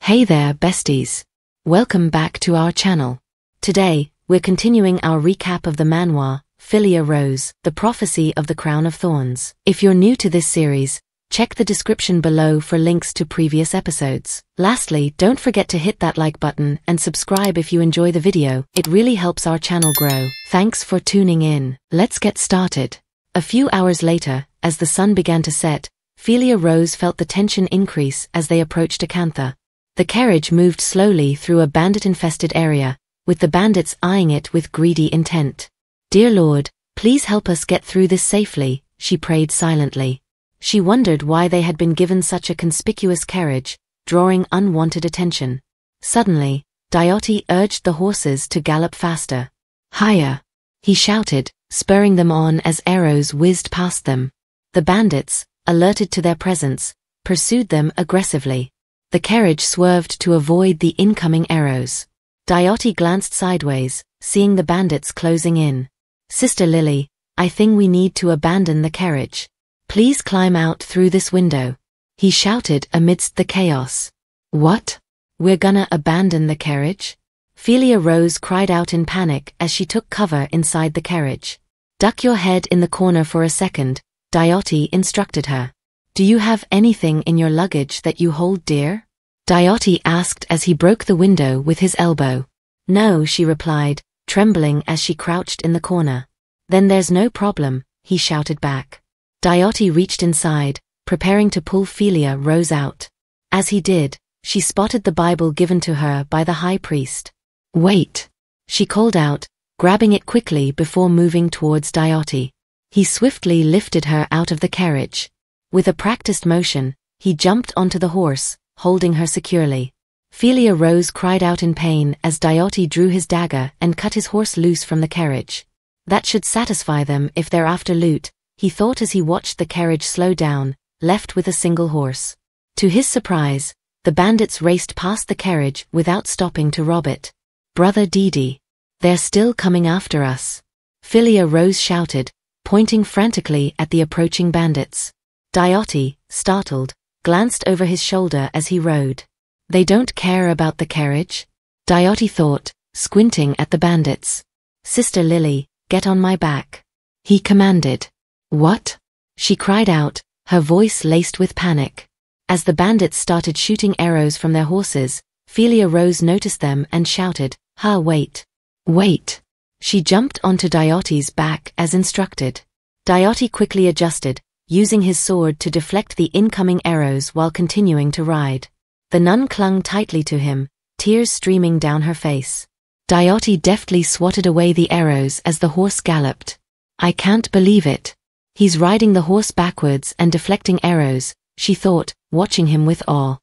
Hey there, besties. Welcome back to our channel. Today, we're continuing our recap of the manhwa, Philia Rose, The Prophecy of the Crown of Thorns. If you're new to this series, check the description below for links to previous episodes. Lastly, don't forget to hit that like button and subscribe if you enjoy the video. It really helps our channel grow. Thanks for tuning in. Let's get started. A few hours later, as the sun began to set, Philia Rose felt the tension increase as they approached Acantha. The carriage moved slowly through a bandit-infested area, with the bandits eyeing it with greedy intent. "Dear Lord, please help us get through this safely," she prayed silently. She wondered why they had been given such a conspicuous carriage, drawing unwanted attention. Suddenly, Dayoti urged the horses to gallop faster. "Higher!" he shouted, spurring them on as arrows whizzed past them. The bandits, alerted to their presence, pursued them aggressively. The carriage swerved to avoid the incoming arrows. Dayoti glanced sideways, seeing the bandits closing in. "Sister Lily, I think we need to abandon the carriage. Please climb out through this window," he shouted amidst the chaos. "What? We're gonna abandon the carriage?" Philia Rose cried out in panic as she took cover inside the carriage. "Duck your head in the corner for a second," Dayoti instructed her. "Do you have anything in your luggage that you hold dear?" Dayoti asked as he broke the window with his elbow. "No," she replied, trembling as she crouched in the corner. "Then there's no problem," he shouted back. Dayoti reached inside, preparing to pull Philia Rose out. As he did, she spotted the Bible given to her by the high priest. "Wait!" she called out, grabbing it quickly before moving towards Dayoti. He swiftly lifted her out of the carriage. With a practiced motion, he jumped onto the horse, holding her securely. Philia Rose cried out in pain as Dayoti drew his dagger and cut his horse loose from the carriage. That should satisfy them if they're after loot, he thought as he watched the carriage slow down, left with a single horse. To his surprise, the bandits raced past the carriage without stopping to rob it. "Brother Didi, they're still coming after us," Philia Rose shouted, pointing frantically at the approaching bandits. Dayoti, startled, glanced over his shoulder as he rode. "They don't care about the carriage?" Dayoti thought, squinting at the bandits. "Sister Lily, get on my back," he commanded. "What?" she cried out, her voice laced with panic. As the bandits started shooting arrows from their horses, Philia Rose noticed them and shouted, Wait. Wait!" She jumped onto Dayoti's back as instructed. Dayoti quickly adjusted, using his sword to deflect the incoming arrows while continuing to ride. The nun clung tightly to him, tears streaming down her face. Dayoti deftly swatted away the arrows as the horse galloped. "I can't believe it. He's riding the horse backwards and deflecting arrows," she thought, watching him with awe.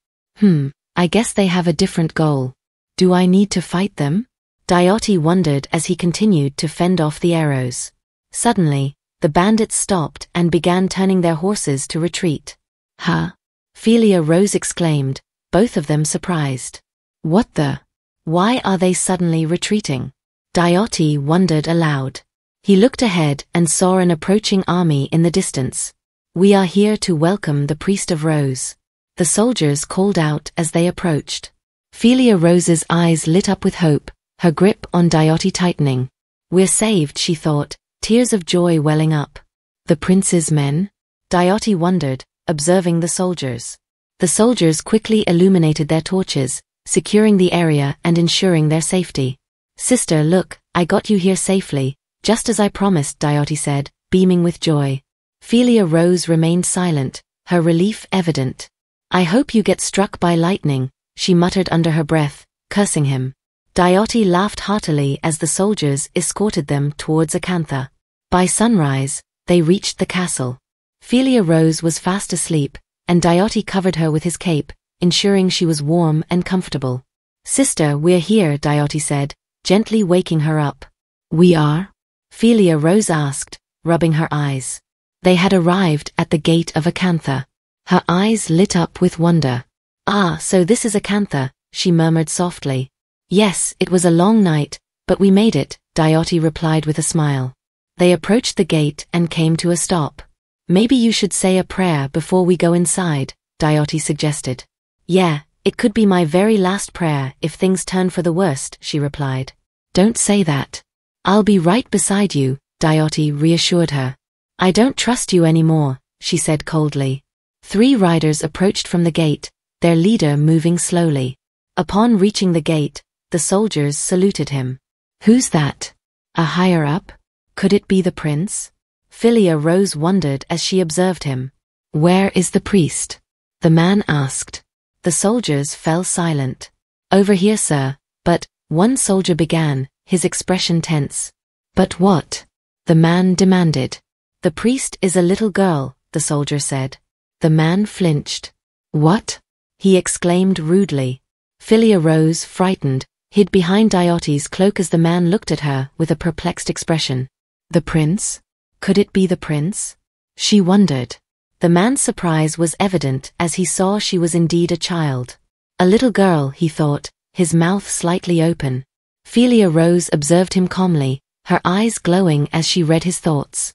I guess they have a different goal. Do I need to fight them?" Dayoti wondered as he continued to fend off the arrows. Suddenly, the bandits stopped and began turning their horses to retreat. "Huh?" Philia Rose exclaimed, both of them surprised. "What the? Why are they suddenly retreating?" Dayoti wondered aloud. He looked ahead and saw an approaching army in the distance. "We are here to welcome the Priest of Rose," the soldiers called out as they approached. Philia Rose's eyes lit up with hope, her grip on Dayoti tightening. "We're saved," she thought, tears of joy welling up. "The prince's men?" Dayoti wondered, observing the soldiers. The soldiers quickly illuminated their torches, securing the area and ensuring their safety. "Sister, look, I got you here safely, just as I promised," Dayoti said, beaming with joy. Philia Rose remained silent, her relief evident. "I hope you get struck by lightning," she muttered under her breath, cursing him. Dayoti laughed heartily as the soldiers escorted them towards Acantha. By sunrise, they reached the castle. Philia Rose was fast asleep, and Dayoti covered her with his cape, ensuring she was warm and comfortable. "Sister, we're here," Dayoti said, gently waking her up. "We are?" Philia Rose asked, rubbing her eyes. They had arrived at the gate of Acantha. Her eyes lit up with wonder. "Ah, so this is Acantha," she murmured softly. "Yes, it was a long night, but we made it," Dayoti replied with a smile. They approached the gate and came to a stop. "Maybe you should say a prayer before we go inside," Dayoti suggested. "Yeah, It could be my very last prayer if things turn for the worst, she replied. Don't say that. I'll be right beside you, Diote reassured her. I don't trust you anymore, she said coldly. 3 riders approached from the gate, their leader moving slowly. Upon reaching the gate, the soldiers saluted him. Who's that? A higher up? Could it be the prince? Philia Rose wondered as she observed him. Where is the priest? The man asked. The soldiers fell silent. Over here, sir, but, one soldier began, his expression tense. But what? The man demanded. The priest is a little girl, the soldier said. The man flinched. What? He exclaimed rudely. Philia Rose, frightened, hid behind Diote's cloak as the man looked at her with a perplexed expression. The prince? Could it be the prince? She wondered. The man's surprise was evident as he saw she was indeed a child. A little girl, he thought, his mouth slightly open. Philia Rose observed him calmly, her eyes glowing as she read his thoughts.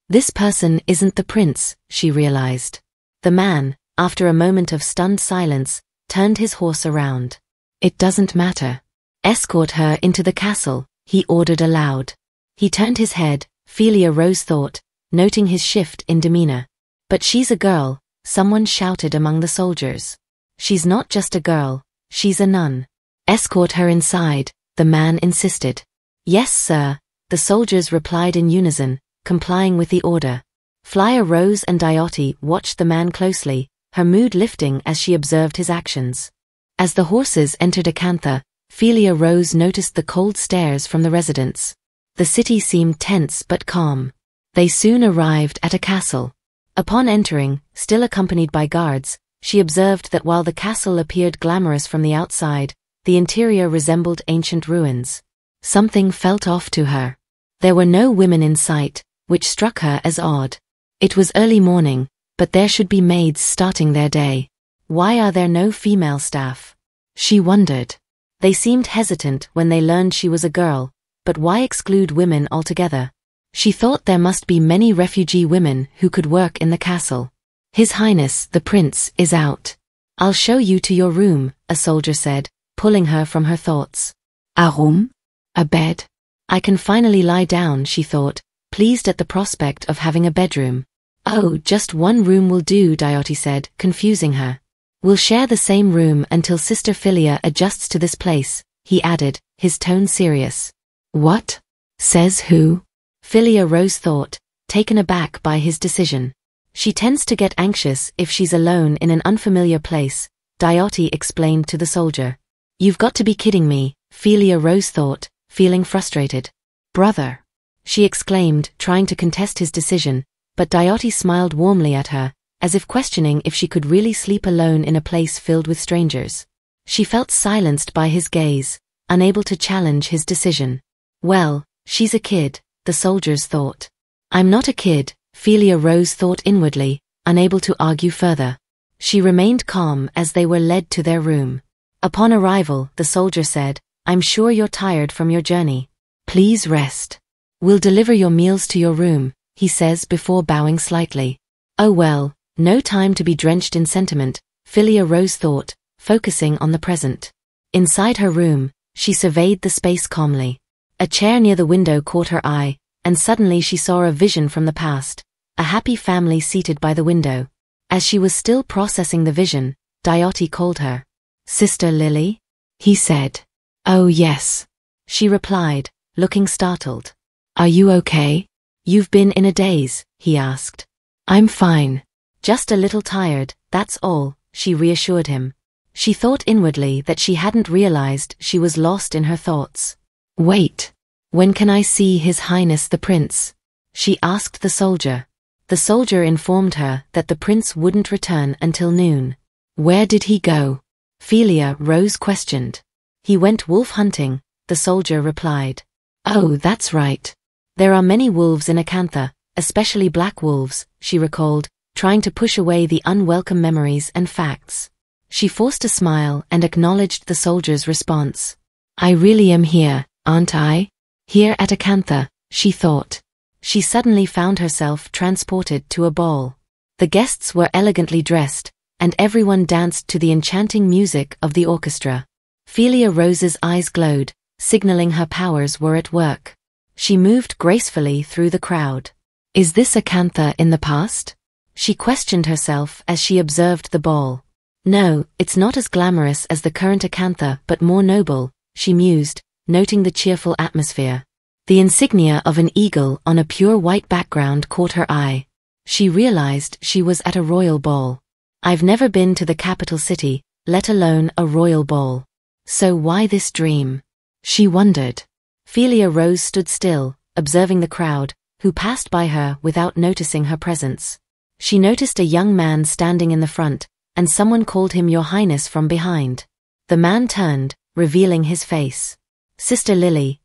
This person isn't the prince, she realized. The man, after a moment of stunned silence, turned his horse around. It doesn't matter. Escort her into the castle, he ordered aloud. He turned his head, Philia Rose thought, noting his shift in demeanor. But she's a girl, someone shouted among the soldiers. She's not just a girl, she's a nun. Escort her inside, the man insisted. Yes, sir, the soldiers replied in unison, complying with the order. Philia Rose and Diote watched the man closely, her mood lifting as she observed his actions. As the horses entered Acantha, Philia Rose noticed the cold stares from the residents. The city seemed tense but calm. They soon arrived at a castle. Upon entering, still accompanied by guards, she observed that while the castle appeared glamorous from the outside, the interior resembled ancient ruins. Something felt off to her. There were no women in sight, which struck her as odd. It was early morning, but there should be maids starting their day. Why are there no female staff? She wondered. They seemed hesitant when they learned she was a girl, but why exclude women altogether? She thought there must be many refugee women who could work in the castle. His Highness, the prince, is out. I'll show you to your room, a soldier said, pulling her from her thoughts. A room? A bed? I can finally lie down, she thought, pleased at the prospect of having a bedroom. Oh, just one room will do, Diote said, confusing her. We'll share the same room until Sister Philia adjusts to this place, he added, his tone serious. What? Says who? Philia Rose thought, taken aback by his decision. She tends to get anxious if she's alone in an unfamiliar place, Diote explained to the soldier. You've got to be kidding me, Philia Rose thought, feeling frustrated. Brother! She exclaimed, trying to contest his decision, but Diote smiled warmly at her, as if questioning if she could really sleep alone in a place filled with strangers. She felt silenced by his gaze, unable to challenge his decision. Well, she's a kid, the soldiers thought. I'm not a kid, Philia Rose thought inwardly, unable to argue further. She remained calm as they were led to their room. Upon arrival, the soldier said, I'm sure you're tired from your journey. Please rest. We'll deliver your meals to your room, he says before bowing slightly. Oh well, no time to be drenched in sentiment, Philia Rose thought, focusing on the present. Inside her room, she surveyed the space calmly. A chair near the window caught her eye, and suddenly she saw a vision from the past, a happy family seated by the window. As she was still processing the vision, Diote called her. Sister Lily? He said. Oh yes. She replied, looking startled. Are you okay? You've been in a daze, he asked. I'm fine. Just a little tired, that's all, she reassured him. She thought inwardly that she hadn't realized she was lost in her thoughts. Wait. When can I see His Highness the Prince? She asked the soldier. The soldier informed her that the prince wouldn't return until noon. Where did he go? Philia Rose questioned. He went wolf hunting, the soldier replied. Oh, that's right. There are many wolves in Acantha, especially black wolves, she recalled, trying to push away the unwelcome memories and facts. She forced a smile and acknowledged the soldier's response. I really am here, aren't I? Here at Acantha, she thought. She suddenly found herself transported to a ball. The guests were elegantly dressed, and everyone danced to the enchanting music of the orchestra. Philia Rose's eyes glowed, signaling her powers were at work. She moved gracefully through the crowd. Is this Acantha in the past? She questioned herself as she observed the ball. No, it's not as glamorous as the current Acantha, but more noble, she mused, noting the cheerful atmosphere. The insignia of an eagle on a pure white background caught her eye. She realized she was at a royal ball. I've never been to the capital city, let alone a royal ball. So why this dream? She wondered. Philia Rose stood still, observing the crowd, who passed by her without noticing her presence. She noticed a young man standing in the front, and someone called him Your Highness from behind. The man turned, revealing his face. Sister Lily,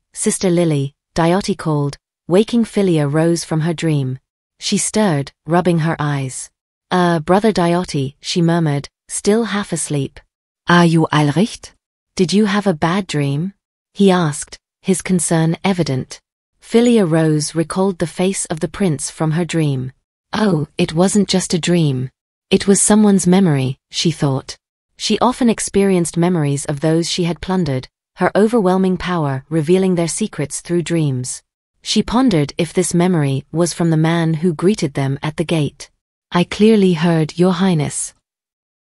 Diote called, waking Philia Rose from her dream. She stirred, rubbing her eyes. Brother Diote, she murmured, still half asleep. Are you allrecht? Did you have a bad dream? He asked, his concern evident. Philia Rose recalled the face of the prince from her dream. Oh, it wasn't just a dream. It was someone's memory, she thought. She often experienced memories of those she had plundered, her overwhelming power revealing their secrets through dreams. She pondered if this memory was from the man who greeted them at the gate. I clearly heard Your Highness.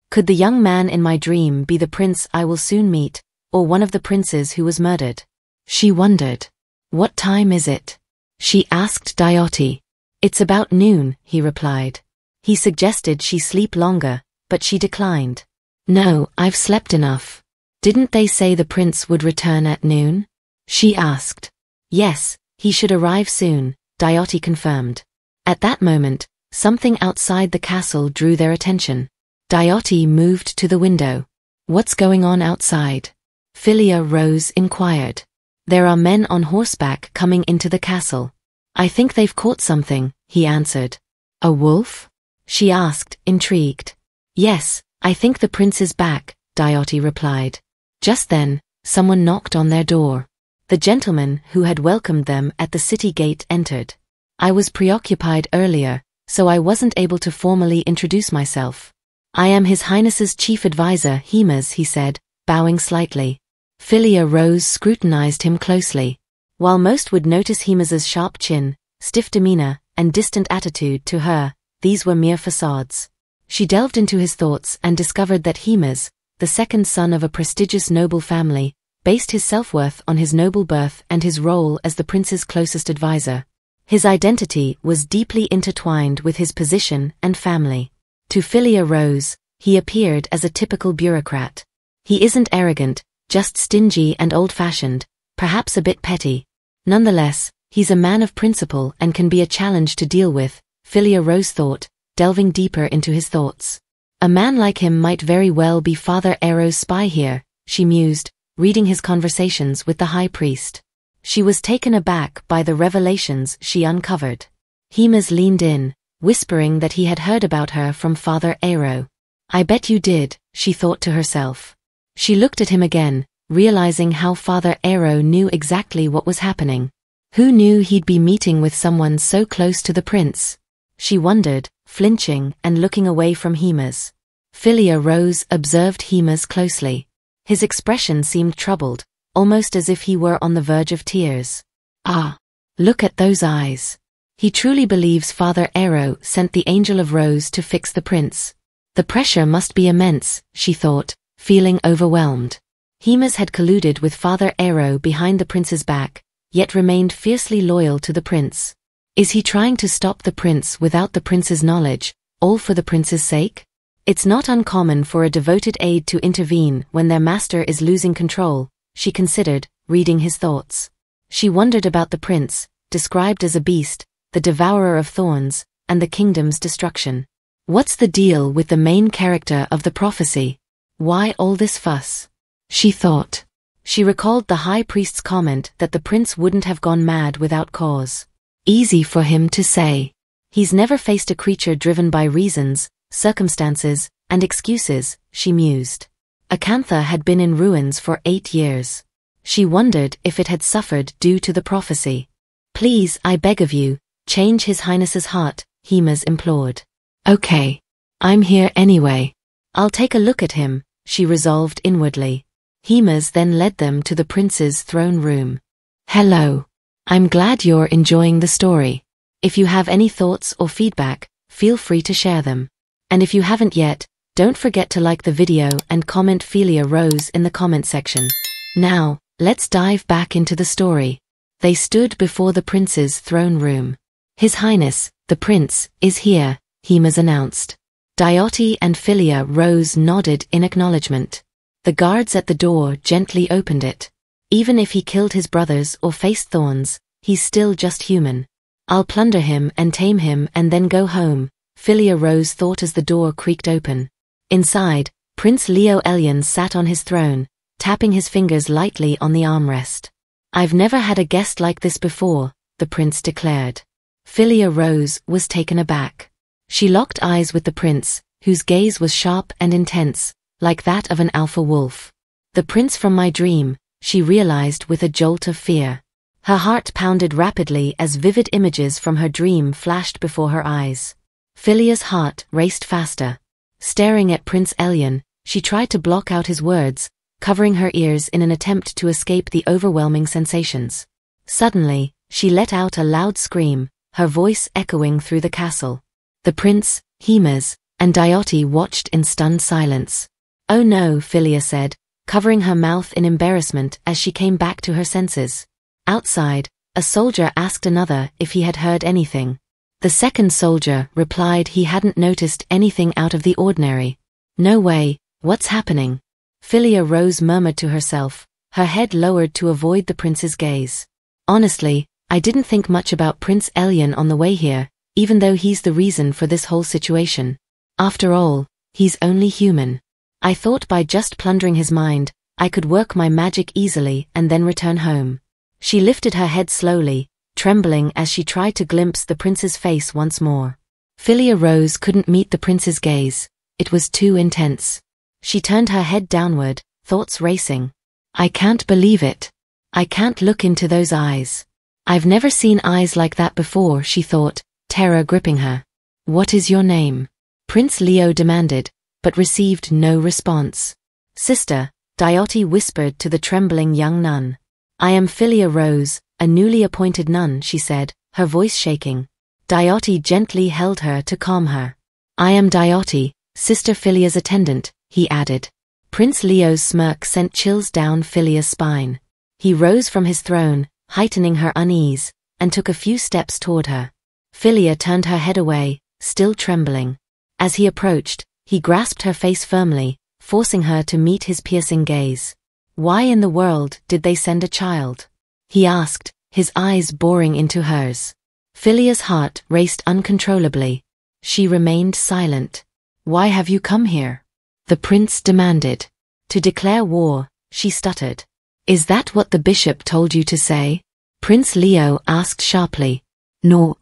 Could the young man in my dream be the prince I will soon meet, or one of the princes who was murdered? She wondered. What time is it? She asked Diote. It's about noon, he replied. He suggested she sleep longer, but she declined. No, I've slept enough. Didn't they say the prince would return at noon? She asked. Yes, he should arrive soon, Diote confirmed. At that moment, something outside the castle drew their attention. Diote moved to the window. What's going on outside? Philia Rose inquired. There are men on horseback coming into the castle. I think they've caught something, he answered. A wolf? She asked, intrigued. Yes, I think the prince is back, Diote replied. Just then, someone knocked on their door. The gentleman who had welcomed them at the city gate entered. I was preoccupied earlier, so I wasn't able to formally introduce myself. I am His Highness's chief advisor, Himes, he said, bowing slightly. Philia Rose scrutinized him closely. While most would notice Himes's sharp chin, stiff demeanor, and distant attitude to her, these were mere facades. She delved into his thoughts and discovered that Himes, the second son of a prestigious noble family, based his self-worth on his noble birth and his role as the prince's closest advisor. His identity was deeply intertwined with his position and family. To Philia Rose, he appeared as a typical bureaucrat. He isn't arrogant, just stingy and old-fashioned, perhaps a bit petty. Nonetheless, he's a man of principle and can be a challenge to deal with, Philia Rose thought, delving deeper into his thoughts. A man like him might very well be Father Aero's spy here, she mused, reading his conversations with the high priest. She was taken aback by the revelations she uncovered. Himes leaned in, whispering that he had heard about her from Father Aero. I bet you did, she thought to herself. She looked at him again, realizing how Father Aero knew exactly what was happening. Who knew he'd be meeting with someone so close to the prince? She wondered, flinching and looking away from Himes. Philia Rose observed Himes closely. His expression seemed troubled, almost as if he were on the verge of tears. Ah! Look at those eyes. He truly believes Father Aero sent the Angel of Rose to fix the prince. The pressure must be immense, she thought, feeling overwhelmed. Himes had colluded with Father Aero behind the prince's back, yet remained fiercely loyal to the prince. Is he trying to stop the prince without the prince's knowledge, all for the prince's sake? It's not uncommon for a devoted aide to intervene when their master is losing control, she considered, reading his thoughts. She wondered about the prince, described as a beast, the devourer of thorns, and the kingdom's destruction. What's the deal with the main character of the prophecy? Why all this fuss? She thought. She recalled the high priest's comment that the prince wouldn't have gone mad without cause. Easy for him to say. He's never faced a creature driven by reasons, circumstances, and excuses, she mused. Acantha had been in ruins for 8 years. She wondered if it had suffered due to the prophecy. Please, I beg of you, change His Highness's heart, Himes implored. Okay. I'm here anyway. I'll take a look at him, she resolved inwardly. Himas then led them to the prince's throne room. Hello. I'm glad you're enjoying the story. If you have any thoughts or feedback, feel free to share them. And if you haven't yet, don't forget to like the video and comment Philia Rose in the comment section. Now, let's dive back into the story. They stood before the prince's throne room. His Highness, the prince, is here, Himas announced. Diote and Philia Rose nodded in acknowledgement. The guards at the door gently opened it. Even if he killed his brothers or faced thorns, he's still just human. I'll plunder him and tame him and then go home, Philia Rose thought as the door creaked open. Inside, Prince Leo Elian sat on his throne, tapping his fingers lightly on the armrest. I've never had a guest like this before, the prince declared. Philia Rose was taken aback. She locked eyes with the prince, whose gaze was sharp and intense, like that of an alpha wolf. The prince from my dream, she realized with a jolt of fear. Her heart pounded rapidly as vivid images from her dream flashed before her eyes. Philia's heart raced faster. Staring at Prince Elian, she tried to block out his words, covering her ears in an attempt to escape the overwhelming sensations. Suddenly, she let out a loud scream, her voice echoing through the castle. The prince, Himas, and Diote watched in stunned silence. Oh no, Philia said, covering her mouth in embarrassment as she came back to her senses. Outside, a soldier asked another if he had heard anything. The second soldier replied he hadn't noticed anything out of the ordinary. No way, what's happening? Philia Rose murmured to herself, her head lowered to avoid the prince's gaze. Honestly, I didn't think much about Prince Elian on the way here, even though he's the reason for this whole situation. After all, he's only human. I thought by just plundering his mind, I could work my magic easily and then return home. She lifted her head slowly, trembling as she tried to glimpse the prince's face once more. Philia Rose couldn't meet the prince's gaze. It was too intense. She turned her head downward, thoughts racing. I can't believe it. I can't look into those eyes. I've never seen eyes like that before, she thought, terror gripping her. What is your name? Prince Leo demanded, but received no response. Sister, Diote whispered to the trembling young nun. I am Philia Rose, a newly appointed nun, she said, her voice shaking. Diote gently held her to calm her. I am Diote, Sister Philia's attendant, he added. Prince Leo's smirk sent chills down Philia's spine. He rose from his throne, heightening her unease, and took a few steps toward her. Philia turned her head away, still trembling. As he approached, he grasped her face firmly, forcing her to meet his piercing gaze. Why in the world did they send a child? He asked, his eyes boring into hers. Philia's heart raced uncontrollably. She remained silent. Why have you come here? The prince demanded. To declare war, she stuttered. Is that what the bishop told you to say? Prince Leo asked sharply. No.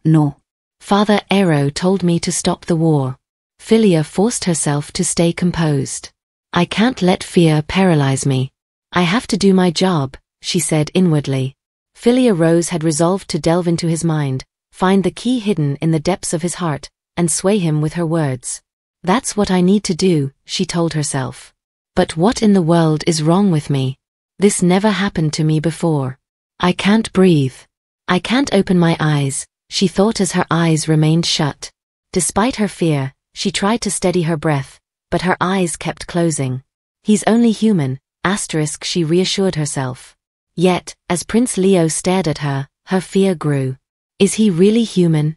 Father Aero told me to stop the war. Philia forced herself to stay composed. I can't let fear paralyze me. I have to do my job, she said inwardly. Philia Rose had resolved to delve into his mind, find the key hidden in the depths of his heart, and sway him with her words. That's what I need to do, she told herself. But what in the world is wrong with me? This never happened to me before. I can't breathe. I can't open my eyes, she thought as her eyes remained shut. Despite her fear, she tried to steady her breath, but her eyes kept closing. He's only human, she reassured herself. Yet, as Prince Leo stared at her, her fear grew. Is he really human?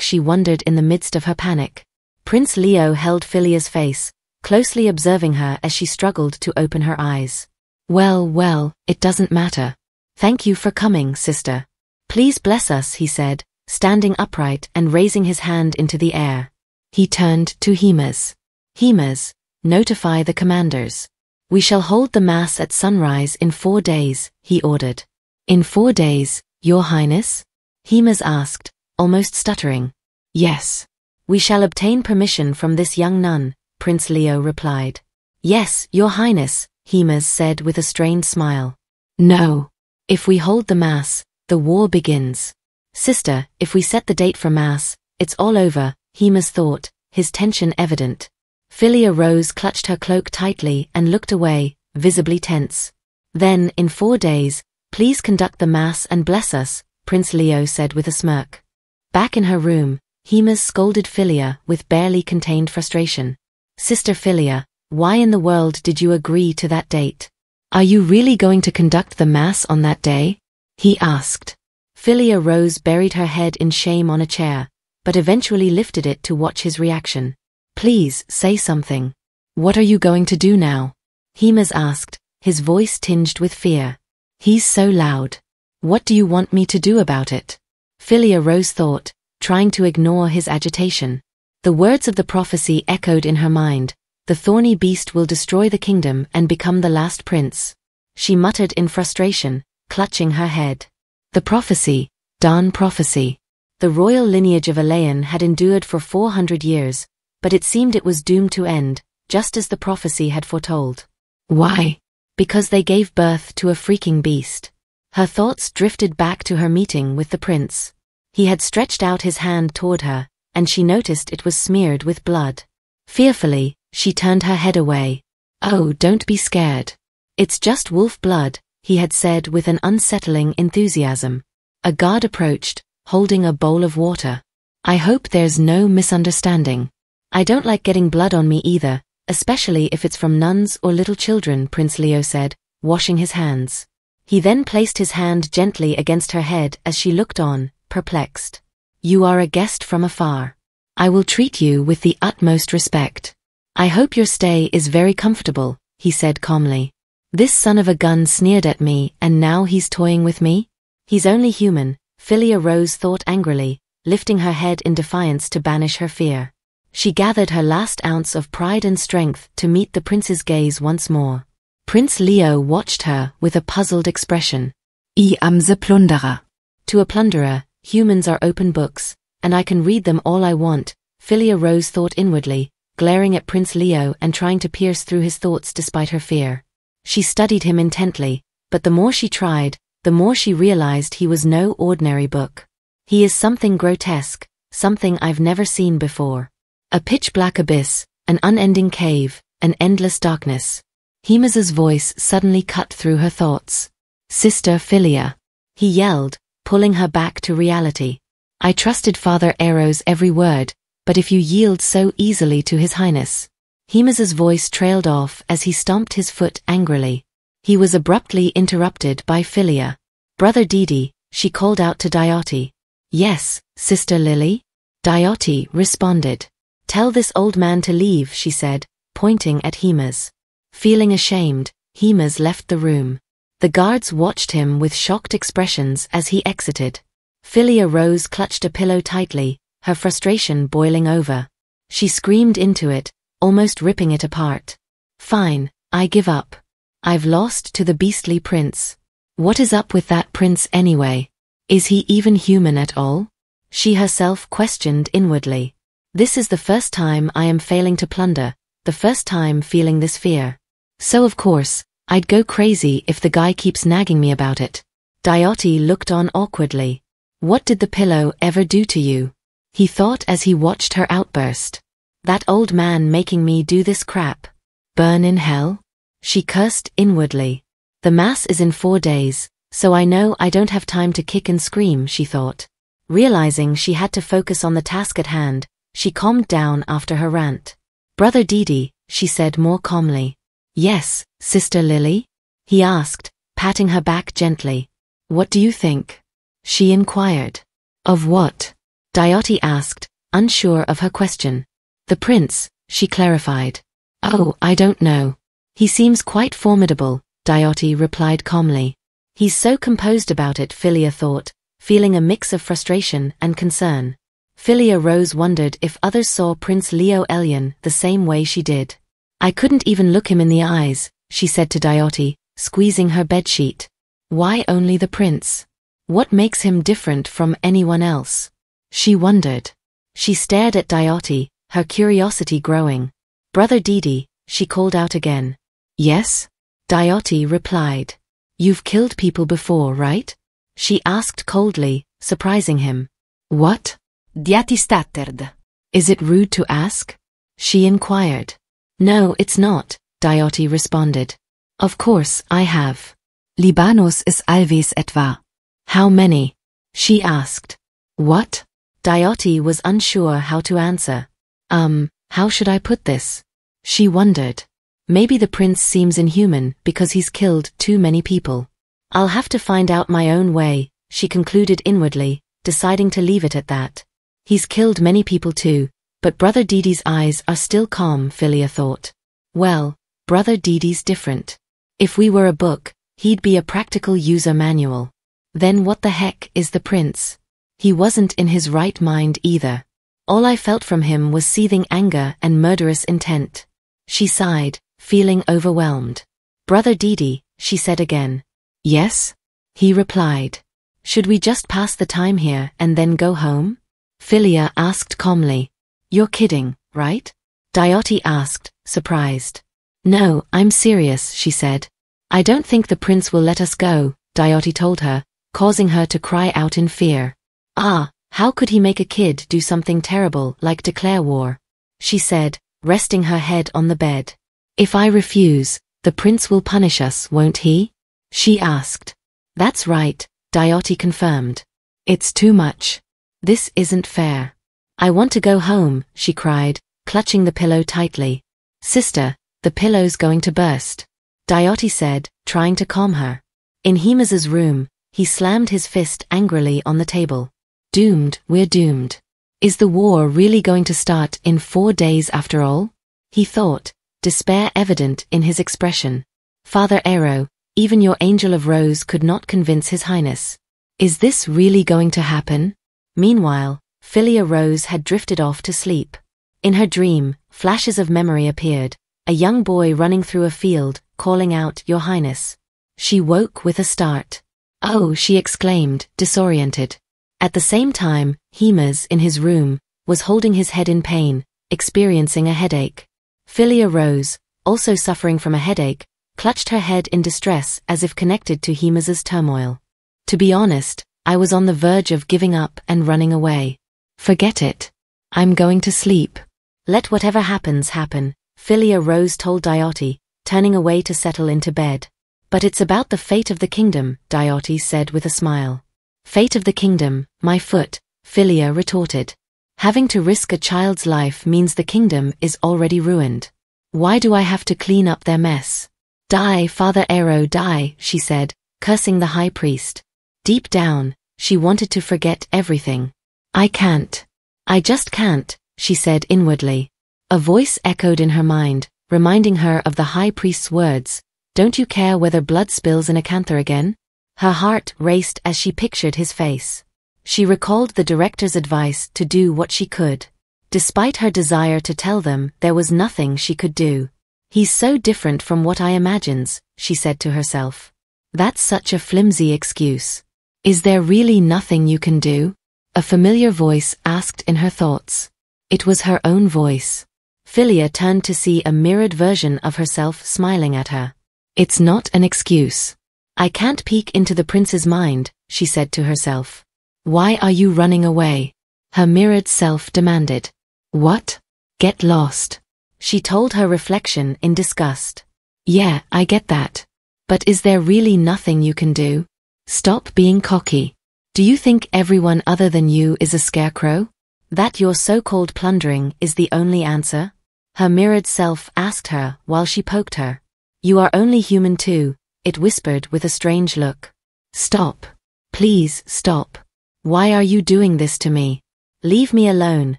She wondered in the midst of her panic. Prince Leo held Philia's face, closely observing her as she struggled to open her eyes. Well, it doesn't matter. Thank you for coming, sister. Please bless us, he said, standing upright and raising his hand into the air. He turned to Himas. Himas, notify the commanders. We shall hold the mass at sunrise in 4 days, he ordered. In 4 days, your highness? Himas asked, almost stuttering. Yes. We shall obtain permission from this young nun, Prince Leo replied. Yes, your highness, Himas said with a strained smile. No. If we hold the mass, the war begins. Sister, if we set the date for mass, it's all over, Himas thought, his tension evident. Philia Rose clutched her cloak tightly and looked away, visibly tense. Then, in 4 days, please conduct the mass and bless us, Prince Leo said with a smirk. Back in her room, Hemas scolded Philia with barely contained frustration. Sister Philia, why in the world did you agree to that date? Are you really going to conduct the mass on that day? He asked. Philia Rose buried her head in shame on a chair, but eventually lifted it to watch his reaction. Please, say something. What are you going to do now? Hemas asked, his voice tinged with fear. He's so loud. What do you want me to do about it? Philia Rose thought, trying to ignore his agitation. The words of the prophecy echoed in her mind. The thorny beast will destroy the kingdom and become the last prince. She muttered in frustration, clutching her head. The prophecy, darn prophecy. The royal lineage of Elaine had endured for 400 years, but it seemed it was doomed to end, just as the prophecy had foretold. Why? Because they gave birth to a freaking beast. Her thoughts drifted back to her meeting with the prince. He had stretched out his hand toward her, and she noticed it was smeared with blood. Fearfully, she turned her head away. Oh, don't be scared. It's just wolf blood, he had said with an unsettling enthusiasm. A guard approached, holding a bowl of water. I hope there's no misunderstanding. I don't like getting blood on me either, especially if it's from nuns or little children, Prince Leo said, washing his hands. He then placed his hand gently against her head as she looked on, perplexed. You are a guest from afar. I will treat you with the utmost respect. I hope your stay is very comfortable, he said calmly. This son of a gun sneered at me and now he's toying with me? He's only human, Philia Rose thought angrily, lifting her head in defiance to banish her fear. She gathered her last ounce of pride and strength to meet the prince's gaze once more. Prince Leo watched her with a puzzled expression. I am the plunderer. To a plunderer, humans are open books, and I can read them all I want, Philia Rose thought inwardly, glaring at Prince Leo and trying to pierce through his thoughts despite her fear. She studied him intently, but the more she tried, the more she realized he was no ordinary book. He is something grotesque, something I've never seen before. A pitch-black abyss, an unending cave, an endless darkness. Hemas's voice suddenly cut through her thoughts. Sister Philia, he yelled, pulling her back to reality. I trusted Father Aero's every word, but if you yield so easily to His Highness. Hemas's voice trailed off as he stomped his foot angrily. He was abruptly interrupted by Philia. Brother Didi, she called out to Diote. Yes, Sister Lily? Diote responded. Tell this old man to leave, she said, pointing at Hemas. Feeling ashamed, Hemas left the room. The guards watched him with shocked expressions as he exited. Philia Rose clutched a pillow tightly, her frustration boiling over. She screamed into it, almost ripping it apart. Fine, I give up. I've lost to the beastly prince. What is up with that prince anyway? Is he even human at all? She herself questioned inwardly. This is the first time I am failing to plunder, the first time feeling this fear. So of course, I'd go crazy if the guy keeps nagging me about it. Diote looked on awkwardly. What did the pillow ever do to you? He thought as he watched her outburst. That old man making me do this crap. Burn in hell? She cursed inwardly. The mass is in 4 days, so I know I don't have time to kick and scream, she thought. Realizing she had to focus on the task at hand, she calmed down after her rant. Brother Didi, she said more calmly. Yes, Sister Lily? He asked, patting her back gently. What do you think? She inquired. Of what? Diote asked, unsure of her question. The prince, she clarified. Oh, I don't know. He seems quite formidable, Diote replied calmly. He's so composed about it, Philia thought, feeling a mix of frustration and concern. Philia Rose wondered if others saw Prince Leo Elian the same way she did. I couldn't even look him in the eyes, she said to Diote, squeezing her bedsheet. Why only the prince? What makes him different from anyone else? She wondered. She stared at Diote, her curiosity growing. Brother Didi, she called out again. Yes? Diote replied. You've killed people before, right? She asked coldly, surprising him. What? Diati stuttered. Is it rude to ask? She inquired. No, it's not, Diote responded. Of course, I have. Libanos is always etwa. How many? She asked. What? Diote was unsure how to answer. How should I put this? She wondered. Maybe the prince seems inhuman because he's killed too many people. I'll have to find out my own way, she concluded inwardly, deciding to leave it at that. He's killed many people too, but Brother Didi's eyes are still calm, Philia thought. Well, Brother Didi's different. If we were a book, he'd be a practical user manual. Then what the heck is the prince? He wasn't in his right mind either. All I felt from him was seething anger and murderous intent. She sighed, feeling overwhelmed. Brother Didi, she said again. Yes? He replied. Should we just pass the time here and then go home? Philia asked calmly. You're kidding, right? Diote asked, surprised. No, I'm serious, she said. I don't think the prince will let us go, Diote told her, causing her to cry out in fear. How could he make a kid do something terrible like declare war? She said, resting her head on the bed. If I refuse, the prince will punish us, won't he? She asked. That's right, Diote confirmed. It's too much. This isn't fair. I want to go home, she cried, clutching the pillow tightly. Sister, the pillow's going to burst. Diote said, trying to calm her. In Himaza's room, he slammed his fist angrily on the table. Doomed, we're doomed. Is the war really going to start in 4 days after all? He thought, despair evident in his expression. Father Aero, even your angel of rose could not convince his highness. Is this really going to happen? Meanwhile, Philia Rose had drifted off to sleep. In her dream, flashes of memory appeared, a young boy running through a field, calling out, Your Highness. She woke with a start. Oh, she exclaimed, disoriented. At the same time, Himaz, in his room, was holding his head in pain, experiencing a headache. Philia Rose, also suffering from a headache, clutched her head in distress as if connected to Himaz's turmoil. To be honest, I was on the verge of giving up and running away. Forget it. I'm going to sleep. Let whatever happens happen, Philia Rose told Diote, turning away to settle into bed. But it's about the fate of the kingdom, Diote said with a smile. Fate of the kingdom, my foot, Philia retorted. Having to risk a child's life means the kingdom is already ruined. Why do I have to clean up their mess? Die, Father Aero, die, she said, cursing the high priest. Deep down, she wanted to forget everything. I can't. I just can't, she said inwardly. A voice echoed in her mind, reminding her of the high priest's words, Don't you care whether blood spills in a canther again? Her heart raced as she pictured his face. She recalled the director's advice to do what she could. Despite her desire to tell them, there was nothing she could do. He's so different from what I imagines, she said to herself. That's such a flimsy excuse. Is there really nothing you can do? A familiar voice asked in her thoughts. It was her own voice. Philia turned to see a mirrored version of herself smiling at her. It's not an excuse. I can't peek into the prince's mind, she said to herself. Why are you running away? Her mirrored self demanded. What? Get lost. She told her reflection in disgust. Yeah, I get that. But is there really nothing you can do? Stop being cocky. Do you think everyone other than you is a scarecrow? That your so-called plundering is the only answer? Her mirrored self asked her while she poked her. You are only human too, it whispered with a strange look. Stop. Please stop. Why are you doing this to me? Leave me alone,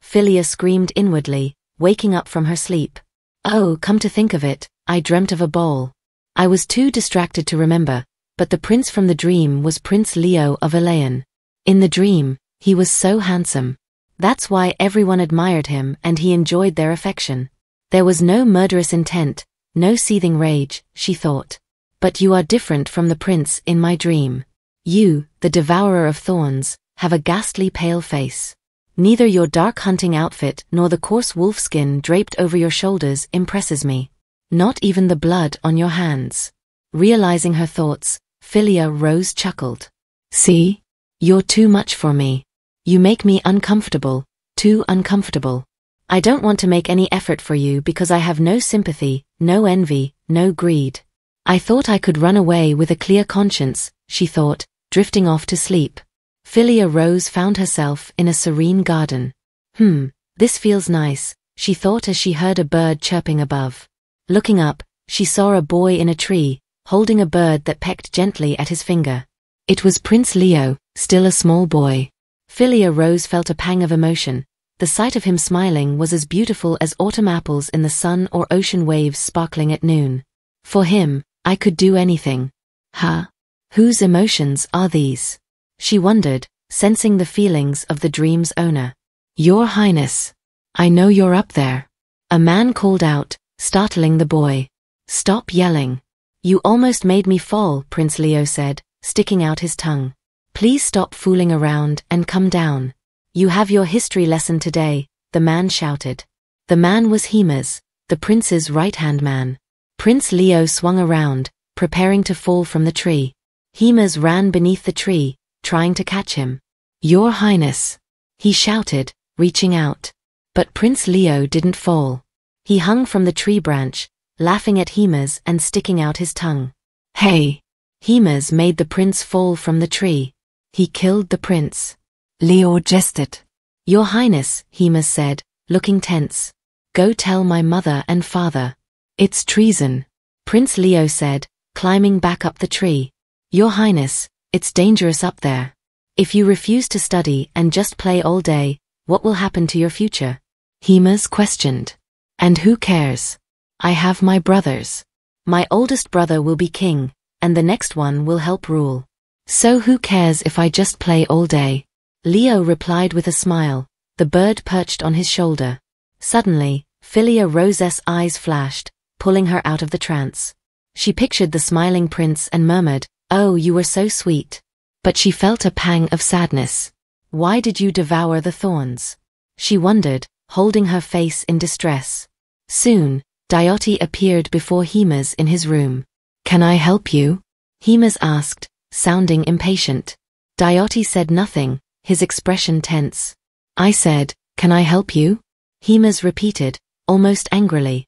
Philia screamed inwardly, waking up from her sleep. Oh, come to think of it, I dreamt of a ball. I was too distracted to remember, but the prince from the dream was Prince Leo of Elaine. In the dream, he was so handsome. That's why everyone admired him and he enjoyed their affection. There was no murderous intent, no seething rage, she thought. But you are different from the prince in my dream. You, the devourer of thorns, have a ghastly pale face. Neither your dark hunting outfit nor the coarse wolfskin draped over your shoulders impresses me. Not even the blood on your hands. Realizing her thoughts, Philia Rose chuckled. See? You're too much for me. You make me uncomfortable, too uncomfortable. I don't want to make any effort for you because I have no sympathy, no envy, no greed. I thought I could run away with a clear conscience, she thought, drifting off to sleep. Philia Rose found herself in a serene garden. This feels nice, she thought as she heard a bird chirping above. Looking up, she saw a boy in a tree, holding a bird that pecked gently at his finger. It was Prince Leo, still a small boy. Philia Rose felt a pang of emotion. The sight of him smiling was as beautiful as autumn apples in the sun or ocean waves sparkling at noon. For him, I could do anything. Whose emotions are these? She wondered, sensing the feelings of the dream's owner. Your Highness. I know you're up there. A man called out, startling the boy. Stop yelling. You almost made me fall, Prince Leo said, sticking out his tongue. Please stop fooling around and come down. You have your history lesson today, the man shouted. The man was Himes, the prince's right-hand man. Prince Leo swung around, preparing to fall from the tree. Himes ran beneath the tree, trying to catch him. Your Highness, he shouted, reaching out. But Prince Leo didn't fall. He hung from the tree branch, laughing at Himes and sticking out his tongue. Hey! Himes made the prince fall from the tree. He killed the prince. Leo jested. Your Highness, Himes said, looking tense. Go tell my mother and father. It's treason. Prince Leo said, climbing back up the tree. Your Highness, it's dangerous up there. If you refuse to study and just play all day, what will happen to your future? Himes questioned. And who cares? I have my brothers. My oldest brother will be king, and the next one will help rule. So who cares if I just play all day? Leo replied with a smile, the bird perched on his shoulder. Suddenly, Philia Rose's eyes flashed, pulling her out of the trance. She pictured the smiling prince and murmured, Oh, you were so sweet. But she felt a pang of sadness. Why did you devour the thorns? She wondered, holding her face in distress. Soon, Diote appeared before Himes in his room. Can I help you? Himes asked, sounding impatient. Diote said nothing, his expression tense. I said, can I help you? Himes repeated, almost angrily.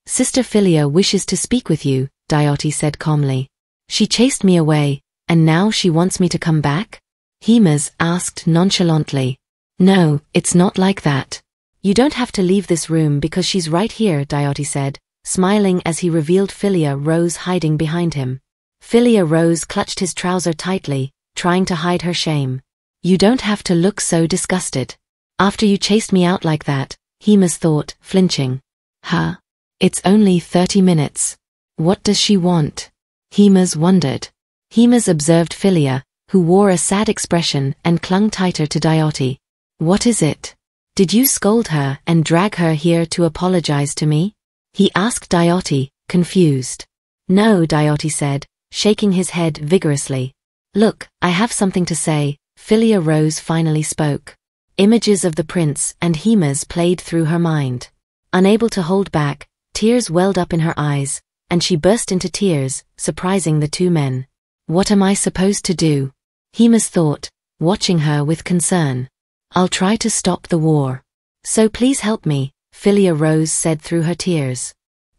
Sister Philia wishes to speak with you, Diote said calmly. She chased me away, and now she wants me to come back? Himes asked nonchalantly. No, it's not like that. You don't have to leave this room because she's right here, Diote said, smiling as he revealed Philia Rose hiding behind him. Philia Rose clutched his trouser tightly, trying to hide her shame. You don't have to look so disgusted. After you chased me out like that, Himes thought, flinching. It's only 30 minutes. What does she want? Himes wondered. Himes observed Philia, who wore a sad expression and clung tighter to Diote. What is it? Did you scold her and drag her here to apologize to me? He asked Diote, confused. No, Diote said, shaking his head vigorously. Look, I have something to say. Philia Rose finally spoke. Images of the prince and Himes played through her mind. Unable to hold back, tears welled up in her eyes, and she burst into tears, surprising the two men. What am I supposed to do? Himes thought, watching her with concern. I'll try to stop the war. So please help me, Philia Rose said through her tears.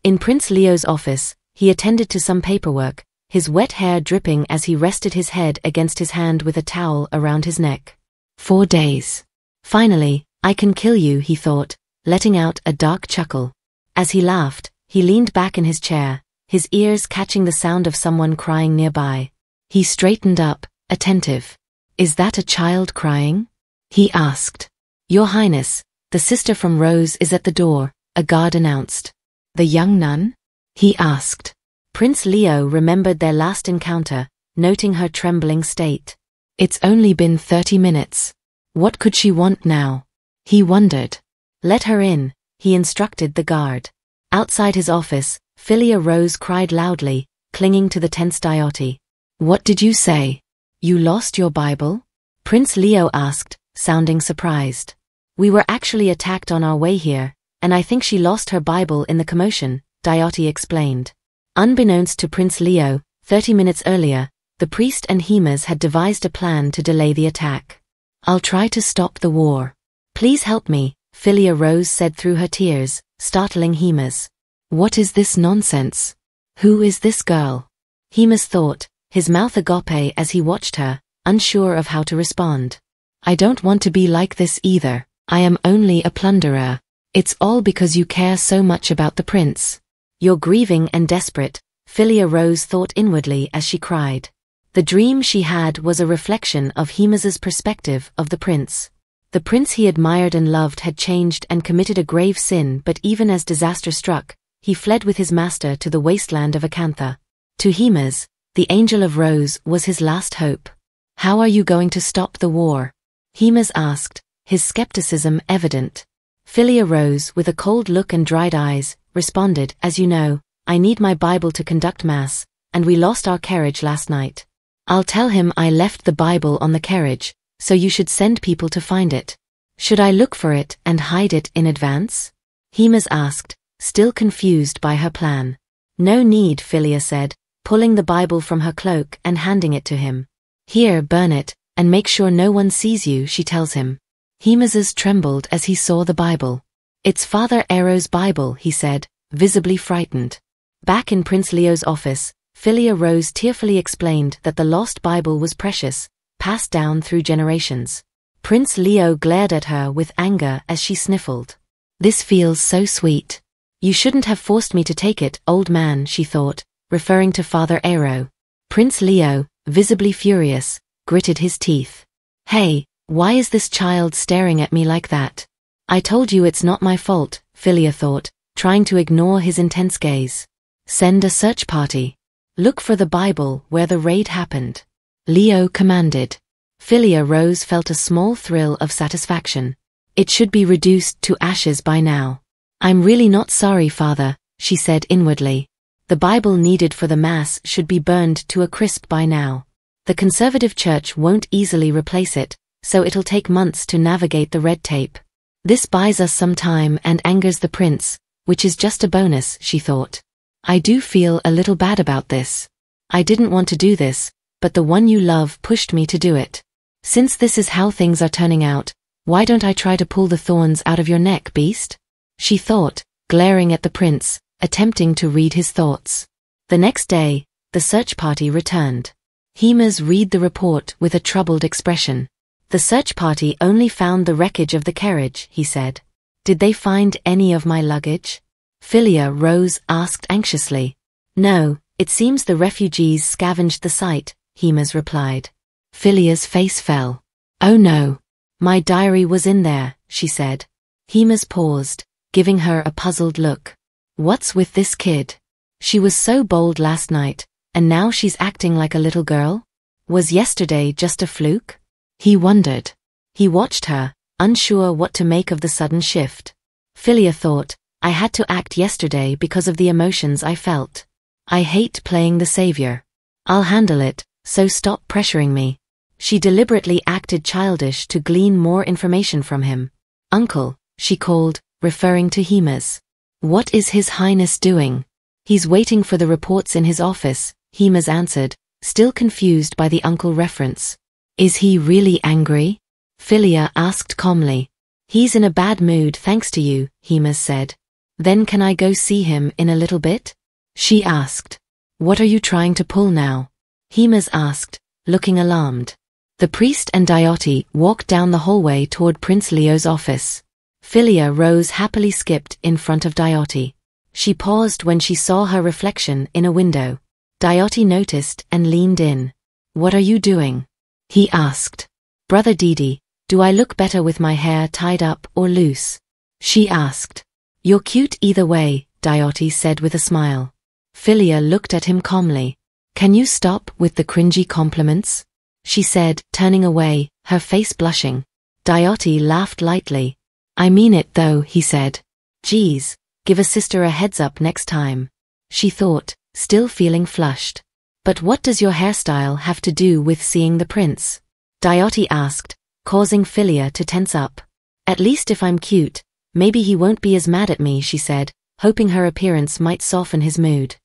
In Prince Leo's office, he attended to some paperwork, his wet hair dripping as he rested his head against his hand with a towel around his neck. 4 days. Finally, I can kill you, he thought, letting out a dark chuckle. As he laughed, he leaned back in his chair, his ears catching the sound of someone crying nearby. He straightened up, attentive. Is that a child crying? He asked. Your Highness, the sister from Rose is at the door, a guard announced. The young nun? He asked. Prince Leo remembered their last encounter, noting her trembling state. It's only been 30 minutes. What could she want now? He wondered. Let her in, he instructed the guard. Outside his office, Philia Rose cried loudly, clinging to the tense Diote. What did you say? You lost your Bible? Prince Leo asked, sounding surprised. We were actually attacked on our way here, and I think she lost her Bible in the commotion, Diote explained. Unbeknownst to Prince Leo, 30 minutes earlier, the priest and Himes had devised a plan to delay the attack. I'll try to stop the war. Please help me, Philia Rose said through her tears, startling Hemas. What is this nonsense? Who is this girl? Hemas thought, his mouth agape as he watched her, unsure of how to respond. I don't want to be like this either. I am only a plunderer. It's all because you care so much about the prince. You're grieving and desperate, Philia Rose thought inwardly as she cried. The dream she had was a reflection of Hemas's perspective of the prince. The prince he admired and loved had changed and committed a grave sin, but even as disaster struck, he fled with his master to the wasteland of Acantha. To Hemas, the Angel of Rose was his last hope. How are you going to stop the war? Hemas asked, his skepticism evident. Philia Rose, with a cold look and dried eyes, responded, as you know, I need my Bible to conduct Mass, and we lost our carriage last night. I'll tell him I left the Bible on the carriage, so you should send people to find it. Should I look for it and hide it in advance? Hemas asked, still confused by her plan. No need, Philia said, pulling the Bible from her cloak and handing it to him. Here, burn it, and make sure no one sees you, she tells him. Hemas's trembled as he saw the Bible. It's Father Aero's Bible, he said, visibly frightened. Back in Prince Leo's office, Philia Rose tearfully explained that the lost Bible was precious, passed down through generations. Prince Leo glared at her with anger as she sniffled. This feels so sweet. You shouldn't have forced me to take it, old man, she thought, referring to Father Aero. Prince Leo, visibly furious, gritted his teeth. Hey, why is this child staring at me like that? I told you it's not my fault, Philia thought, trying to ignore his intense gaze. Send a search party. Look for the Bible where the raid happened. Leo commanded. Philia Rose felt a small thrill of satisfaction. It should be reduced to ashes by now. I'm really not sorry, Father, she said inwardly. The Bible needed for the Mass should be burned to a crisp by now. The conservative church won't easily replace it, so it'll take months to navigate the red tape. This buys us some time and angers the prince, which is just a bonus, she thought. I do feel a little bad about this. I didn't want to do this, but the one you love pushed me to do it. Since this is how things are turning out, why don't I try to pull the thorns out of your neck, beast? She thought, glaring at the prince, attempting to read his thoughts. The next day, the search party returned. Hemas read the report with a troubled expression. The search party only found the wreckage of the carriage, he said. Did they find any of my luggage? Philia Rose asked anxiously. No, it seems the refugees scavenged the site, Hemas replied. Philia's face fell. Oh no. My diary was in there, she said. Hemas paused, giving her a puzzled look. What's with this kid? She was so bold last night, and now she's acting like a little girl? Was yesterday just a fluke? He wondered. He watched her, unsure what to make of the sudden shift. Philia thought, I had to act yesterday because of the emotions I felt. I hate playing the savior. I'll handle it, so stop pressuring me. She deliberately acted childish to glean more information from him. Uncle, she called, referring to Hemas. What is His Highness doing? He's waiting for the reports in his office, Hemas answered, still confused by the uncle reference. Is he really angry? Philia asked calmly. He's in a bad mood thanks to you, Hemas said. Then can I go see him in a little bit? She asked. What are you trying to pull now? Hemas asked, looking alarmed. The priest and Diote walked down the hallway toward Prince Leo's office. Philia Rose happily skipped in front of Diote. She paused when she saw her reflection in a window. Diote noticed and leaned in. What are you doing? He asked. Brother Didi, do I look better with my hair tied up or loose? She asked. You're cute either way, Diote said with a smile. Philia looked at him calmly. Can you stop with the cringy compliments? She said, turning away, her face blushing. Diote laughed lightly. I mean it though, he said. Geez, give a sister a heads up next time. She thought, still feeling flushed. But what does your hairstyle have to do with seeing the prince? Diote asked, causing Philia to tense up. At least if I'm cute, maybe he won't be as mad at me, she said, hoping her appearance might soften his mood.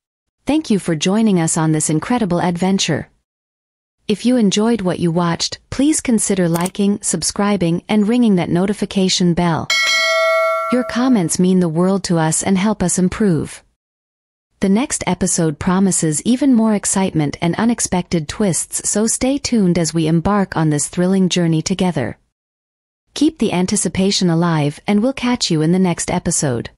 Thank you for joining us on this incredible adventure. If you enjoyed what you watched, please consider liking, subscribing, and ringing that notification bell. Your comments mean the world to us and help us improve. The next episode promises even more excitement and unexpected twists, so stay tuned as we embark on this thrilling journey together. Keep the anticipation alive, and we'll catch you in the next episode.